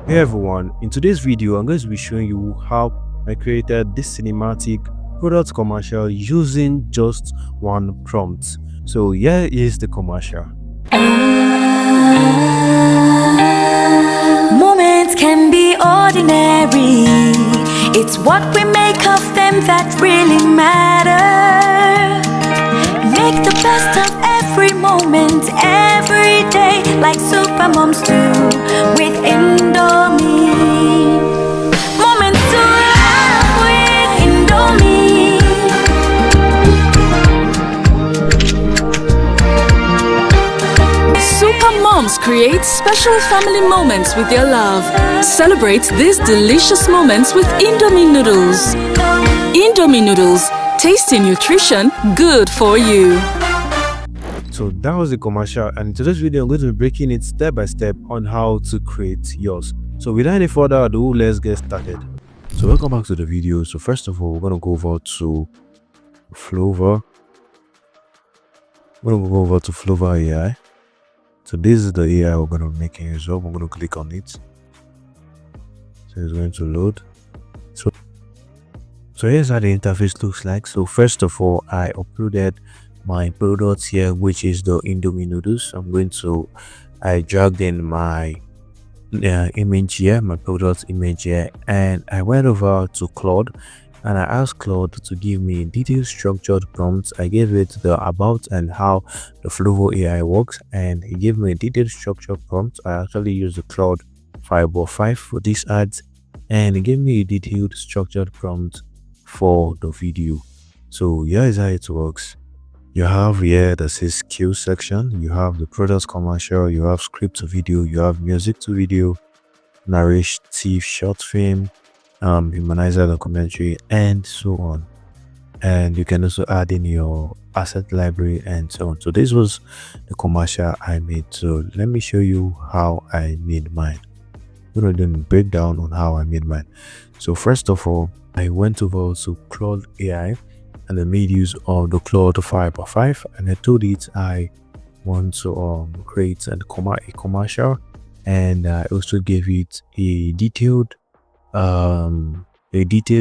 Hey everyone, in today's video I'm going to be showing you how I created this cinematic product commercial using just one prompt. So here is the commercial. Moments can be ordinary. It's what we make of them that really matter. Make the best of every moment, every day, like super moms do with Indomie. Moments to laugh with Indomie. Super moms create special family moments with their love. Celebrate these delicious moments with Indomie noodles. Indomie noodles, tasty nutrition, good for you. So that was the commercial, and in today's video I'm going to be breaking it step by step on how to create yours. So without any further ado, let's get started. So welcome back to the video. So first of all, we're going to go over to Flova. We're going to go over to Flova AI. So this is the AI we're going to be making use of. I'm going to click on it. So it's going to load. So here's how the interface looks like. So first of all, I uploaded my product here, which is the Indomie noodles. I dragged in my image here, my product image here, and I went over to Claude and I asked Claude to give me a detailed structured prompt. I gave it the about and how the Flova AI works, and he gave me a detailed structured prompt. I actually used the Claude 5x5 for these ads, and he gave me a detailed structured prompt for the video. So here is how it works. You have here the skill section, you have the product commercial, you have script to video, you have music to video, narrative, short film, humanizer, documentary, and so on. And you can also add in your asset library and so on. So this was the commercial I made. So let me show you how I made mine. I'm going to do a breakdown on how I made mine. So first of all, I went over to Claude AI and I made use of the Claude 5x5, and I told it I want to create a commercial, and I also gave it a detailed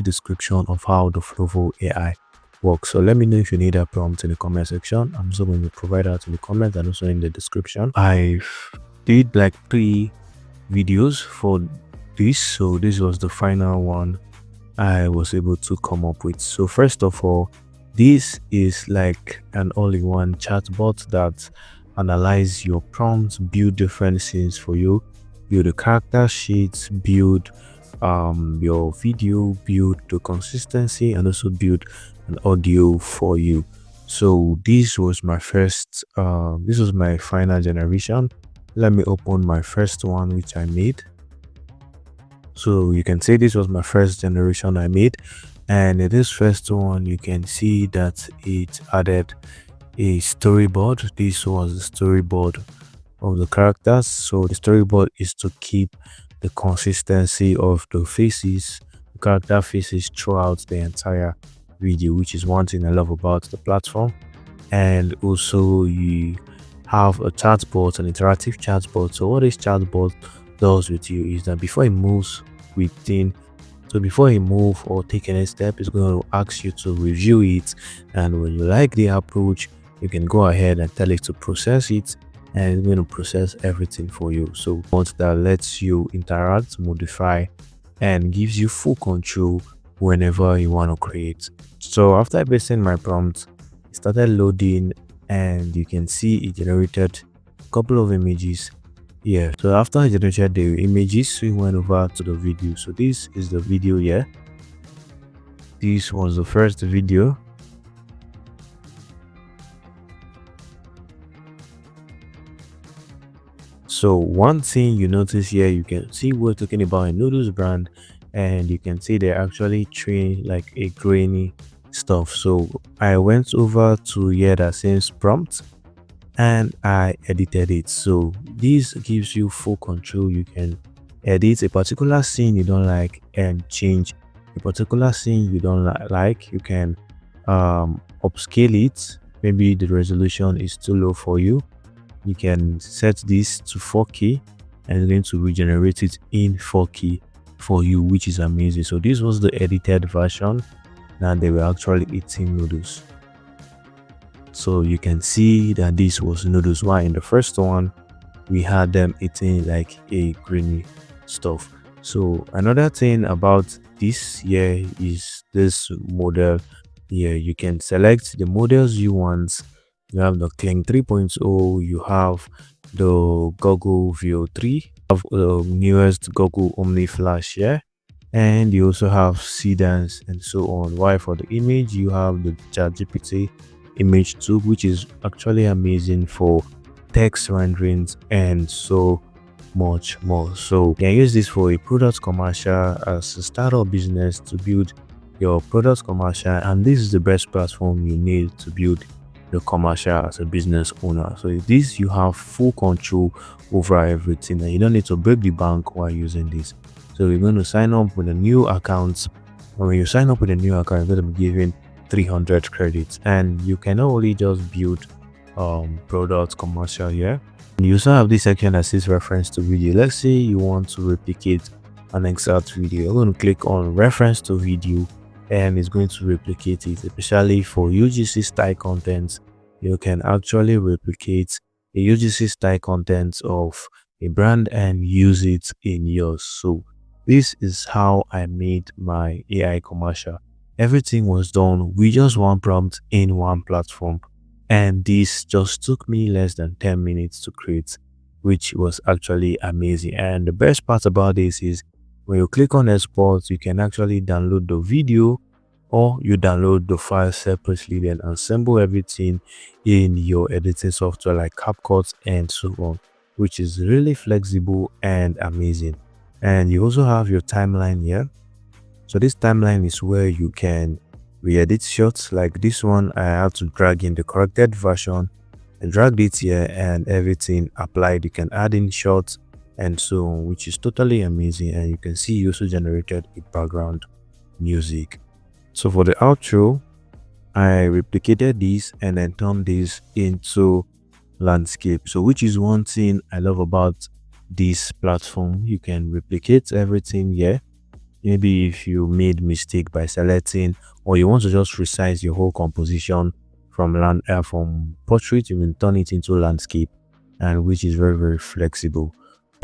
description of how the Flova AI works. So let me know if you need a prompt in the comment section. I'm also going to provide that in the comments and also in the description. I did like 3 videos for this, so this was the final one I was able to come up with. So first of all, this is like an all-in-one chatbot that analyze your prompts, build different scenes for you, build a character sheets, build your video, build the consistency, and also build an audio for you. So this was my first this was my final generation. Let me open my first one which I made. So you can see this was my first generation I made, and in this first one you can see that it added a storyboard. This was the storyboard of the characters. So the storyboard is to keep the consistency of the faces, the character faces throughout the entire video, which is one thing I love about the platform. And also you have a chatbot, an interactive chatbot. So what this chatbot does with you is that before it moves before you move or take any step, it's going to ask you to review it, and when you like the approach, you can go ahead and tell it to process it, and it's going to process everything for you. So once that lets you interact, modify, and gives you full control whenever you want to create. So after I pasted in my prompt, it started loading, and you can see it generated a couple of images here. So after I generated the images, we went over to the video. So this is the video here. This was the first video. So one thing you notice here, you can see we're talking about a noodles brand, and you can see they're actually trained like a grainy stuff. So I went over to here that says prompt, and I edited it. So this gives you full control. You can edit a particular scene you don't like and change a particular scene you don't like. You can upscale it. Maybe the resolution is too low for you. You can set this to 4K, and it's going to regenerate it in 4K for you, which is amazing. So this was the edited version. Now they were actually eating noodles. So you can see that this was noodles. Why in the first one we had them eating like a greeny stuff. So another thing about this here is this model here. You can select the models you want. You have the Kling 3.0, you have the Google Veo 3, have the newest Google Omni Flash here, and you also have sedans and so on. Why for the image you have the ChatGPT image tube, which is actually amazing for text renderings and so much more. So you can use this for a product commercial as a startup business to build your product commercial, and this is the best platform you need to build the commercial as a business owner. So with this you have full control over everything and you don't need to break the bank while using this. So you're going to sign up with a new account, and when you sign up with a new account you're going to be given 300 credits, and you can not only just build product commercial here. And you also have this section that says reference to video. Let's say you want to replicate an exact video. You're going to click on reference to video and it's going to replicate it. Especially for UGC style content, you can actually replicate a UGC style content of a brand and use it in yours. So this is how I made my AI commercial. Everything was done with just one prompt in one platform, and this just took me less than 10 minutes to create, which was actually amazing. And the best part about this is when you click on export, you can actually download the video or you download the file separately, then assemble everything in your editing software like CapCut and so on, which is really flexible and amazing. And you also have your timeline here. So this timeline is where you can re-edit shots. Like this one, I have to drag in the corrected version and drag it here and everything applied. You can add in shots and so on, which is totally amazing. And you can see you also generated a background music. So for the outro, I replicated this and then turned this into landscape. So which is one thing I love about this platform. You can replicate everything here. Maybe if you made mistake by selecting, or you want to just resize your whole composition from portrait, you can turn it into landscape, and which is very flexible.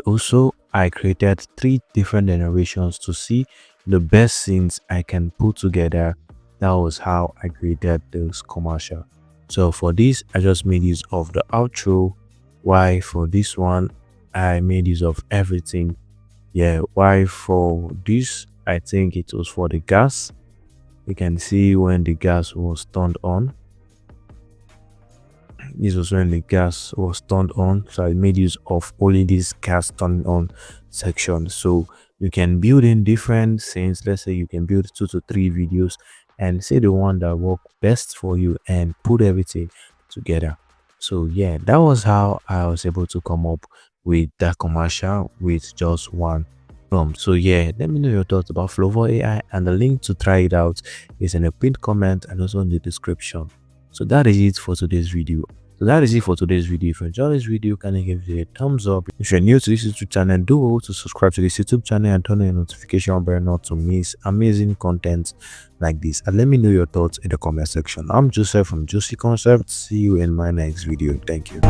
Also, I created 3 different generations to see the best scenes I can put together. That was how I created this commercial. So for this, I just made use of the outro. Why for this one, I made use of everything. Yeah, why for this, I think it was for the gas. You can see when the gas was turned on. This was when the gas was turned on, so I made use of only this gas turned on section. So you can build in different scenes. Let's say you can build 2 to 3 videos and say the one that worked best for you and put everything together. So yeah, that was how I was able to come up with that commercial with just one prompt. So yeah, let me know your thoughts about Flova AI, and the link to try it out is in a pinned comment and also in the description. So that is it for today's video. If you enjoyed this video, can you give it a thumbs up? If you're new to this YouTube channel, do well to subscribe to this YouTube channel and turn on your notification bell not to miss amazing content like this. And let me know your thoughts in the comment section. I'm Joseph from Juicy Concept. See you in my next video. Thank you.